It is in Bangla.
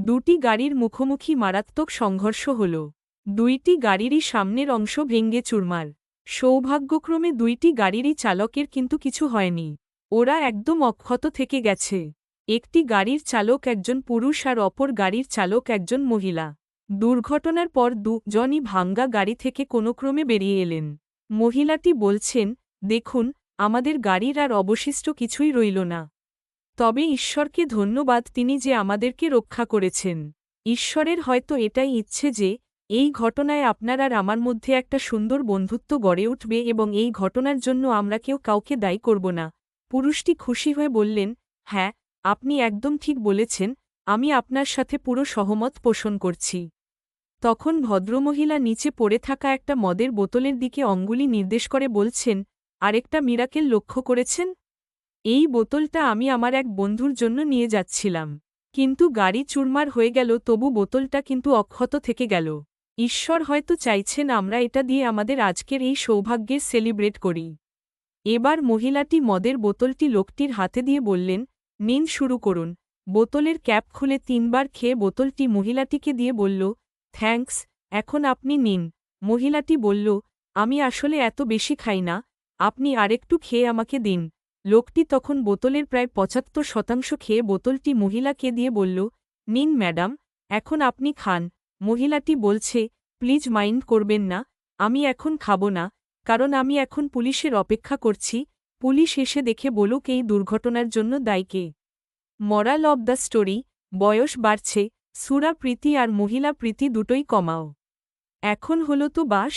দুটি গাড়ির মুখোমুখি মারাত্মক সংঘর্ষ হল। দুইটি গাড়িরই সামনের অংশ ভেঙে চুরমার। সৌভাগ্যক্রমে দুইটি গাড়িরই চালকের কিন্তু কিছু হয়নি। ওরা একদম অক্ষত থেকে গেছে। একটি গাড়ির চালক একজন পুরুষ আর অপর গাড়ির চালক একজন মহিলা। দুর্ঘটনার পর দুজনই ভাঙ্গা গাড়ি থেকে কোনোক্রমে বেরিয়ে এলেন। মহিলাটি বলছেন, দেখুন, আমাদের গাড়ির আর অবশিষ্ট কিছুই রইল না। তবে ঈশ্বরকে ধন্যবাদ, তিনি যে আমাদেরকে রক্ষা করেছেন। ঈশ্বরের হয়তো এটাই ইচ্ছে যে এই ঘটনায় আপনার আর আমার মধ্যে একটা সুন্দর বন্ধুত্ব গড়ে উঠবে এবং এই ঘটনার জন্য আমরা কেউ কাউকে দায়ী করব না। পুরুষটি খুশি হয়ে বললেন, হ্যাঁ, আপনি একদম ঠিক বলেছেন, আমি আপনার সাথে পুরো সহমত পোষণ করছি। তখন ভদ্রমহিলা নিচে পড়ে থাকা একটা মদের বোতলের দিকে অঙ্গুলি নির্দেশ করে বলছেন, আরেকটা মিরাকেল লক্ষ্য করেছেন? এই বোতলটা আমি আমার এক বন্ধুর জন্য নিয়ে যাচ্ছিলাম। কিন্তু গাড়ি চুরমার হয়ে গেল, তবু বোতলটা কিন্তু অক্ষত থেকে গেল। ঈশ্বর হয়তো চাইছেন আমরা এটা দিয়ে আমাদের আজকের এই সৌভাগ্যের সেলিব্রেট করি। এবার মহিলাটি মদের বোতলটি লোকটির হাতে দিয়ে বললেন, নিন, শুরু করুন। বোতলের ক্যাপ খুলে 3 বার খেয়ে বোতলটি মহিলাটিকে দিয়ে বলল, থ্যাঙ্কস, এখন আপনি নিন। মহিলাটি বলল, আমি আসলে এত বেশি খাই না, আপনি আরেকটু খেয়ে আমাকে দিন। লোকটি তখন বোতলের প্রায় 75% খেয়ে বোতলটি মহিলাকে দিয়ে বলল, নিন ম্যাডাম, এখন আপনি খান। মহিলাটি বলছে, প্লিজ মাইন্ড করবেন না, আমি এখন খাব না, কারণ আমি এখন পুলিশের অপেক্ষা করছি। পুলিশ এসে দেখে বলুক এই দুর্ঘটনার জন্য দায়ী কে। মরাল অব দ্য স্টোরি, বয়স বাড়ছে, সুরা প্রীতি আর মহিলা প্রীতি দুটোই কমাও। এখন হলো তো বাস।